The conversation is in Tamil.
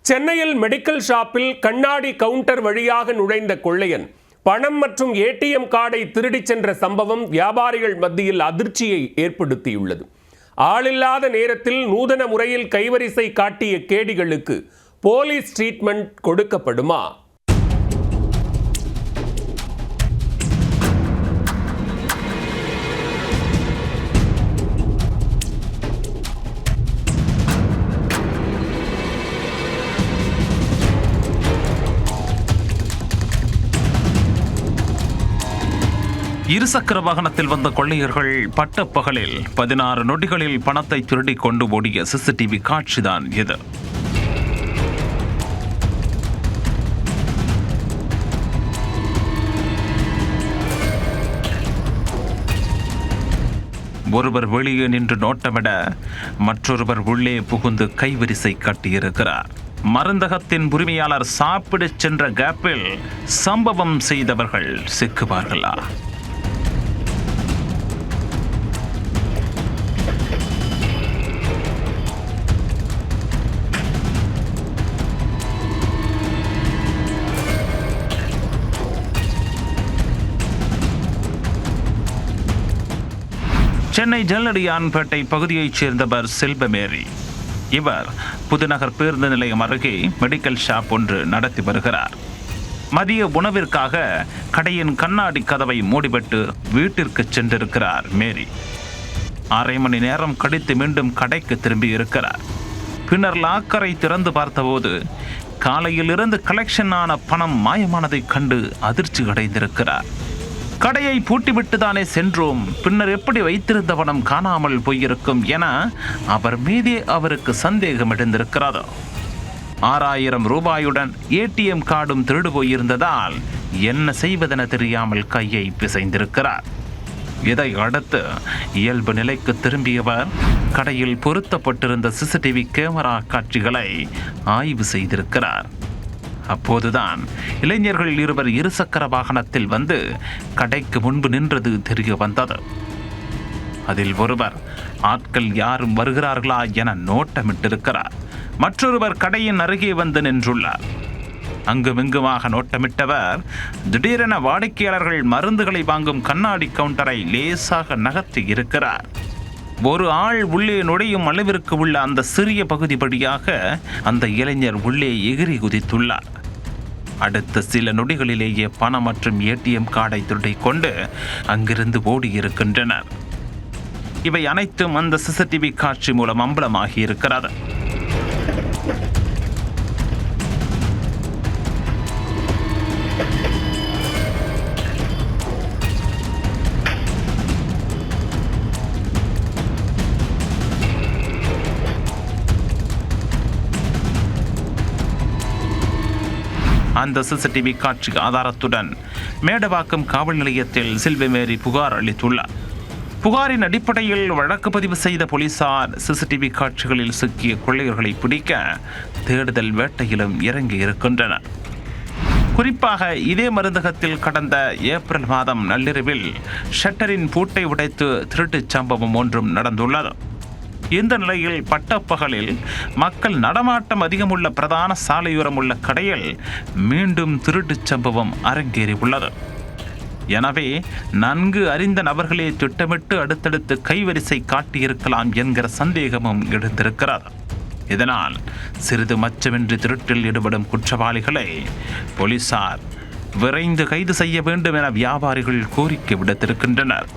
சென்னையில் மெடிக்கல் ஷாப்பில் கண்ணாடி கவுண்டர் வழியாக நுழைந்த கொள்ளையன் பணம் மற்றும் ஏடிஎம் கார்டை திருடிச் சென்ற சம்பவம் வியாபாரிகள் மத்தியில் அதிர்ச்சியை ஏற்படுத்தியுள்ளது. ஆளில்லாத நேரத்தில் நூதன முறையில் கைவரிசை காட்டிய கேடிகளுக்கு போலீஸ் ட்ரீட்மெண்ட் கொடுக்கப்படுமா? இருசக்கர வாகனத்தில் வந்த கொள்ளையர்கள் பட்டப்பகலில் 16 நொடிகளில் பணத்தை திருடி கொண்டு ஓடிய சிசிடிவி காட்சிதான் இது. ஒருவர் வெளியே நின்று நோட்டமிட மற்றொருவர் உள்ளே புகுந்து கைவரிசை கட்டியிருக்கிறார். மருந்தகத்தின் உரிமையாளர் சாப்பிடச் சென்ற கேப்பில் சம்பவம் செய்தவர்கள் சிக்குவார்களா? சென்னை ஜல்லடியான்பேட்டை பகுதியைச் சேர்ந்தவர் செல்வமேரி. இவர் புதுநகர் பேருந்து நிலையம் அருகே மெடிக்கல் ஷாப் ஒன்று நடத்தி வருகிறார். மதிய உணவிற்காக கடையின் கண்ணாடி கதவை மூடிவிட்டு வீட்டிற்கு சென்றிருக்கிறார் மேரி. 1/2 மணி நேரம் கழித்து மீண்டும் கடைக்கு திரும்பி இருக்கிறார். பின்னர் லாக்கரை திறந்து பார்த்தபோது காலையில் இருந்து கலெக்ஷன் ஆன பணம் மாயமானதைக் கண்டு அதிர்ச்சி அடைந்திருக்கிறார். கடையை பூட்டிவிட்டுதானே சென்றோம், பின்னர் எப்படி வைத்திருந்த பணம் காணாமல் போயிருக்கும் என அவர் மீதே அவருக்கு சந்தேகம் எழுந்திருக்கிறது. 6000 ரூபாயுடன் ஏடிஎம் கார்டும் திருடு போயிருந்ததால் என்ன செய்வதென தெரியாமல் கையை பிசைந்திருக்கிறார். இதை அடுத்து இயல்பு நிலைக்கு திரும்பியவர் கடையில் பொருத்தப்பட்டிருந்த சிசிடிவி கேமரா காட்சிகளை ஆய்வு செய்திருக்கிறார். அப்போதுதான் இளைஞர்கள் இருவர் இருசக்கர வாகனத்தில் வந்து கடைக்கு முன்பு நின்றது தெரிய வந்தது. அதில் ஒருவர் ஆட்கள் யாரும் வருகிறார்களா என நோட்டமிட்டிருக்கிறார். மற்றொருவர் கடையின் அருகே வந்து நின்றுள்ளார். அங்குமிங்குமாக நோட்டமிட்டவர் திடீரென வாடிக்கையாளர்கள் மருந்துகளை வாங்கும் கண்ணாடி கவுண்டரை லேசாக நகர்த்தி இருக்கிறார். ஒரு ஆள் உள்ளே நுழையும் அளவிற்கு உள்ள அந்த சிறிய பகுதி வழியாக அந்த இளைஞர் உள்ளே எகிரி குதித்துள்ளார். அடுத்த சில நொடிகளிலேயே பணம் மற்றும் ஏடிஎம் கார்டை திருடிக் கொண்டு அங்கிருந்து ஓடியிருக்கின்றனர். இவை அனைத்தும் அந்த சிசிடிவி காட்சி மூலம் அம்பலமாகி இருக்கிறது. அந்த சிசிடிவி காட்சி ஆதாரத்துடன் மேடவாக்கம் காவல் நிலையத்தில் செல்வமேரி புகார் அளித்துள்ளார். புகாரின் அடிப்படையில் வழக்கு பதிவு செய்த போலீசார் சிசிடிவி காட்சிகளில் சிக்கிய கொள்ளையர்களை பிடிக்க தேடுதல் வேட்டையிலும் இறங்கி இருக்கின்றனர். குறிப்பாக இதே மருந்தகத்தில் கடந்த ஏப்ரல் மாதம் நள்ளிரவில் ஷட்டரின் பூட்டை உடைத்து திருட்டுச் சம்பவம் ஒன்றும் நடந்துள்ளது. இந்த நிலையில் பட்டப்பகலில் மக்கள் நடமாட்டம் அதிகமுள்ள பிரதான சாலையோரம் உள்ள கடையில் மீண்டும் திருட்டுச் சம்பவம் அரங்கேறி உள்ளது. எனவே நன்கு அறிந்த நபர்களே திட்டமிட்டு அடுத்தடுத்து கைவரிசை காட்டியிருக்கலாம் என்கிற சந்தேகமும் எழுந்திருக்கிறது. இதனால் சிறிது மச்சமின்றி திருட்டில் ஈடுபடும் குற்றவாளிகளை போலீசார் விரைந்து கைது செய்ய வேண்டும் என வியாபாரிகள் கோரிக்கை விடுத்திருக்கின்றனர்.